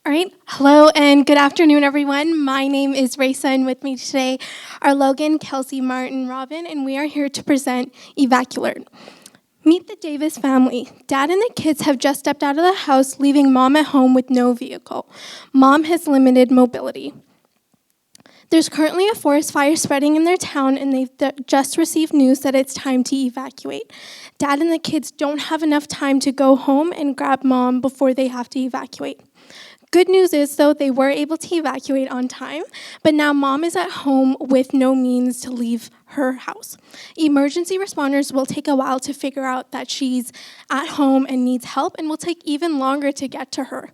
All right. Hello and good afternoon, everyone. My name is Raisa, and with me today are Logan, Kelsey, Martin, Robin, and we are here to present Evaculert. Meet the Davis family. Dad and the kids have just stepped out of the house, leaving Mom at home with no vehicle. Mom has limited mobility. There's currently a forest fire spreading in their town, and they've just received news that it's time to evacuate. Dad and the kids don't have enough time to go home and grab Mom before they have to evacuate. Good news is, though, they were able to evacuate on time, but now Mom is at home with no means to leave her house. Emergency responders will take a while to figure out that she's at home and needs help, and will take even longer to get to her.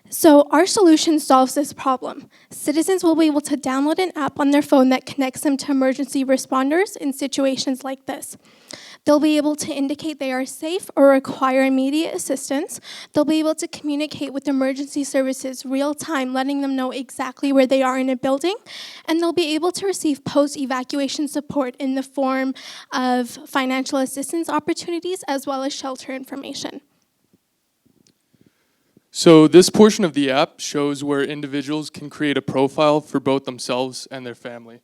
So our solution solves this problem. Citizens will be able to download an app on their phone that connects them to emergency responders in situations like this. They'll be able to indicate they are safe or require immediate assistance. They'll be able to communicate with emergency services real time, letting them know exactly where they are in a building. And they'll be able to receive post-evacuation support in the form of financial assistance opportunities as well as shelter information. So this portion of the app shows where individuals can create a profile for both themselves and their family.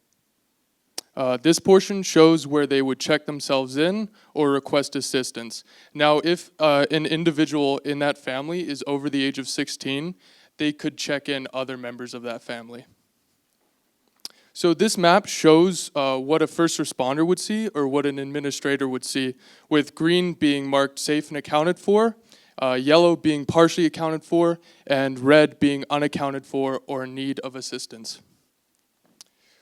This portion shows where they would check themselves in or request assistance. Now, if an individual in that family is over the age of 16, they could check in other members of that family. So this map shows what a first responder would see or what an administrator would see, with green being marked safe and accounted for, yellow being partially accounted for, and red being unaccounted for or in need of assistance.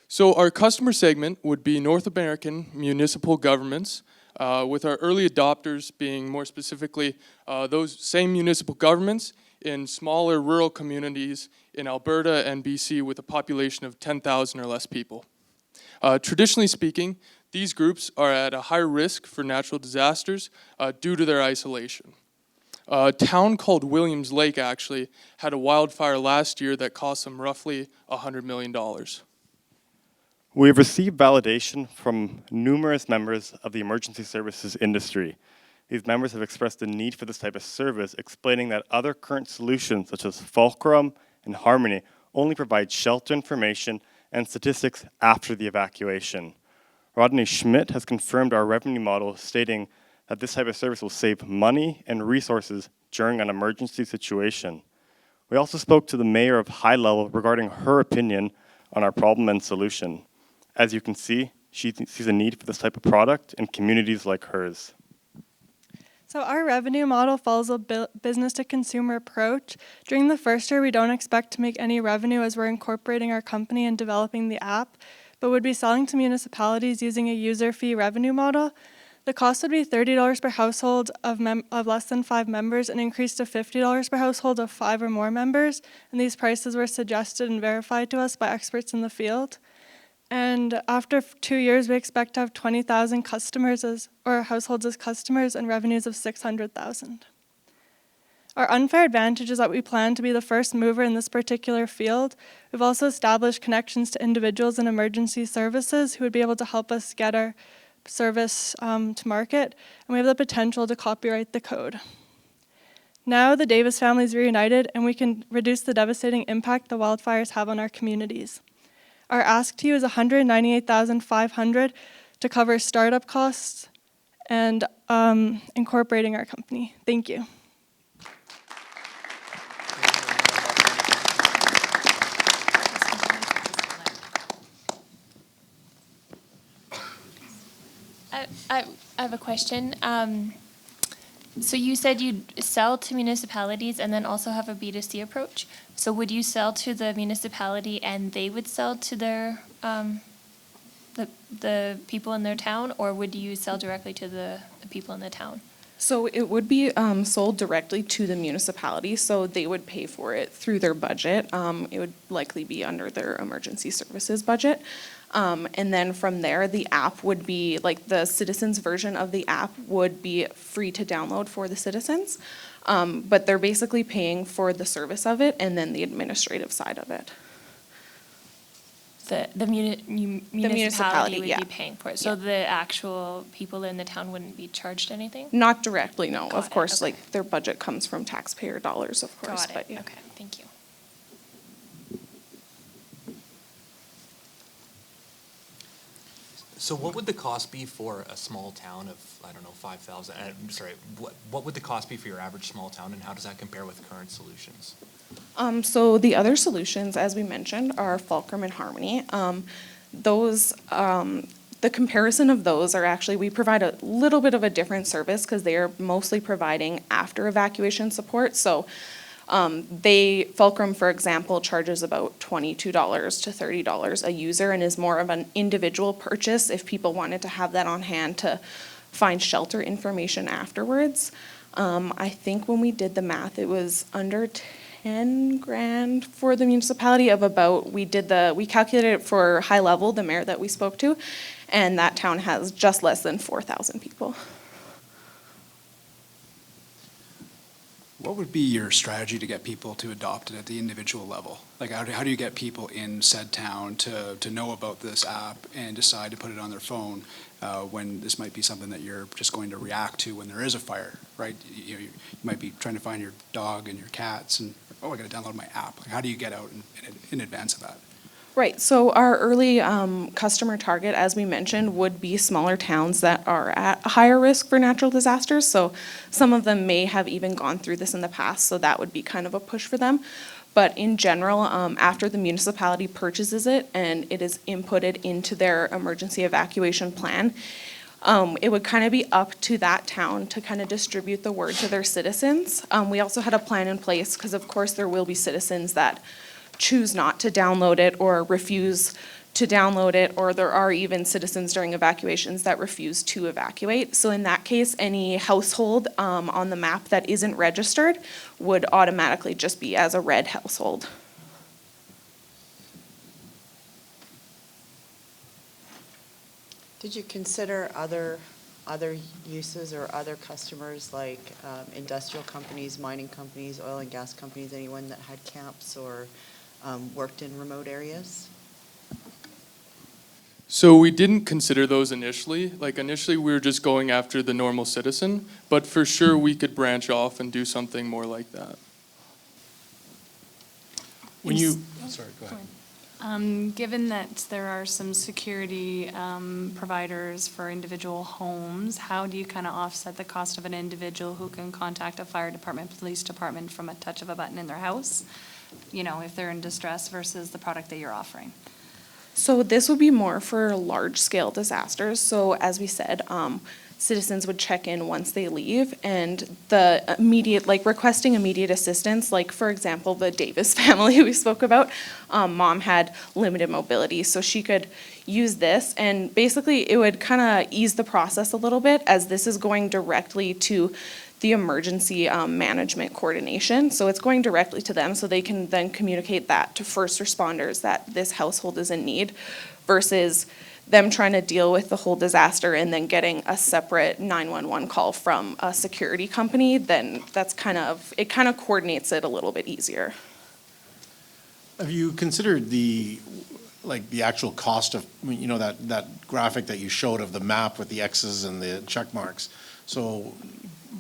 So our customer segment would be North American municipal governments, with our early adopters being more specifically those same municipal governments in smaller rural communities in Alberta and BC with a population of 10,000 or less people. Traditionally speaking, these groups are at a higher risk for natural disasters due to their isolation. A town called Williams Lake actually had a wildfire last year that cost them roughly $100 million. We have received validation from numerous members of the emergency services industry. These members have expressed the need for this type of service, explaining that other current solutions such as Fulcrum and Harmony only provide shelter information and statistics after the evacuation. Rodney Schmidt has confirmed our revenue model, stating that this type of service will save money and resources during an emergency situation. We also spoke to the mayor of High Level regarding her opinion on our problem and solution. As you can see, she sees a need for this type of product in communities like hers. So our revenue model follows a business-to-consumer approach. During the first year, we don't expect to make any revenue as we're incorporating our company and developing the app, but would be selling to municipalities using a user fee revenue model. The cost would be $30 per household of less than 5 members and increase to $50 per household of 5 or more members. And these prices were suggested and verified to us by experts in the field. And after 2 years, we expect to have 20,000 customers or households as customers and revenues of $600,000. Our unfair advantage is that we plan to be the first mover in this particular field. We've also established connections to individuals in emergency services who would be able to help us get our service to market, and we have the potential to copyright the code. Now the Davis family is reunited, and we can reduce the devastating impact the wildfires have on our communities. Our ask to you is $198,500 to cover startup costs and incorporating our company. Thank you. I have a question. So you said you'd sell to municipalities and then also have a B2C approach. So would you sell to the municipality and they would sell to their the people in their town, or would you sell directly to the people in the town? So it would be sold directly to the municipality, so they would pay for it through their budget. It would likely be under their emergency services budget. And then from there, the app would be, like the citizens version of the app would be free to download for the citizens. But they're basically paying for the service of it and then the administrative side of it. The municipality would yeah. be paying for it. So the actual people in the town wouldn't be charged anything? Not directly, no. Got of course, it, okay. like their budget comes from taxpayer dollars, of course. Got it. But yeah. Okay, thank you. So what would the cost be for a small town of, I don't know, 5,000? What would the cost be for your average small town, and how does that compare with current solutions? So the other solutions, as we mentioned, are Fulcrum and Harmony. The comparison of those are actually, we provide a little bit of a different service because they are mostly providing after evacuation support. So Fulcrum, for example, charges about $22 to $30 a user and is more of an individual purchase if people wanted to have that on hand to find shelter information afterwards. I think when we did the math, it was under 10 grand for the municipality of about, we calculated it for high level, the mayor that we spoke to, and that town has just less than 4,000 people. What would be your strategy to get people to adopt it at the individual level? Like, how do you get people in said town to know about this app and decide to put it on their phone when this might be something that you're just going to react to when there is a fire, right? You might be trying to find your dog and your cats and, oh, I got to download my app. Like, how do you get out in advance of that? Right, so our early customer target, as we mentioned, would be smaller towns that are at a higher risk for natural disasters. So some of them may have even gone through this in the past, so that would be kind of a push for them. But in general, after the municipality purchases it and it is inputted into their emergency evacuation plan, it would kind of be up to that town to kind of distribute the word to their citizens. We also had a plan in place because, of course, there will be citizens that choose not to download it or refuse to download it, or there are even citizens during evacuations that refuse to evacuate. So in that case, any household on the map that isn't registered would automatically just be as a red household. Did you consider other uses or other customers like industrial companies, mining companies, oil and gas companies, anyone that had camps or worked in remote areas? So we didn't consider those initially. Like initially we were just going after the normal citizen, but for sure we could branch off and do something more like that. Sorry, go ahead. Given that there are some security providers for individual homes, how do you kind of offset the cost of an individual who can contact a fire department, police department from a touch of a button in their house, you know, if they're in distress versus the product that you're offering? So this would be more for large-scale disasters. So as we said, citizens would check in once they leave, and the immediate, like requesting immediate assistance, like for example, the Davis family we spoke about, mom had limited mobility, so she could use this, and basically it would kind of ease the process a little bit as this is going directly to the emergency management coordination. So it's going directly to them so they can then communicate that to first responders that this household is in need versus them trying to deal with the whole disaster and then getting a separate 911 call from a security company. Then that's it kind of coordinates it a little bit easier. Have you considered the actual cost of, you know, that graphic that you showed of the map with the X's and the check marks? So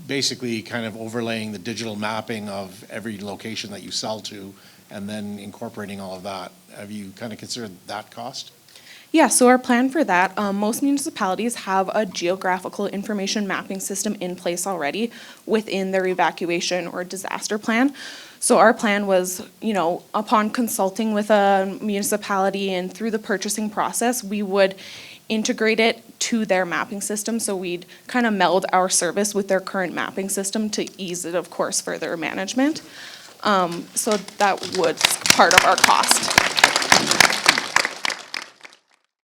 basically kind of overlaying the digital mapping of every location that you sell to and then incorporating all of that. Have you kind of considered that cost? Yeah, so our plan for that, most municipalities have a geographical information mapping system in place already within their evacuation or disaster plan. So our plan was, you know, upon consulting with a municipality and through the purchasing process, we would integrate it to their mapping system. So we'd kind of meld our service with their current mapping system to ease it, of course, for their management. So that was part of our cost.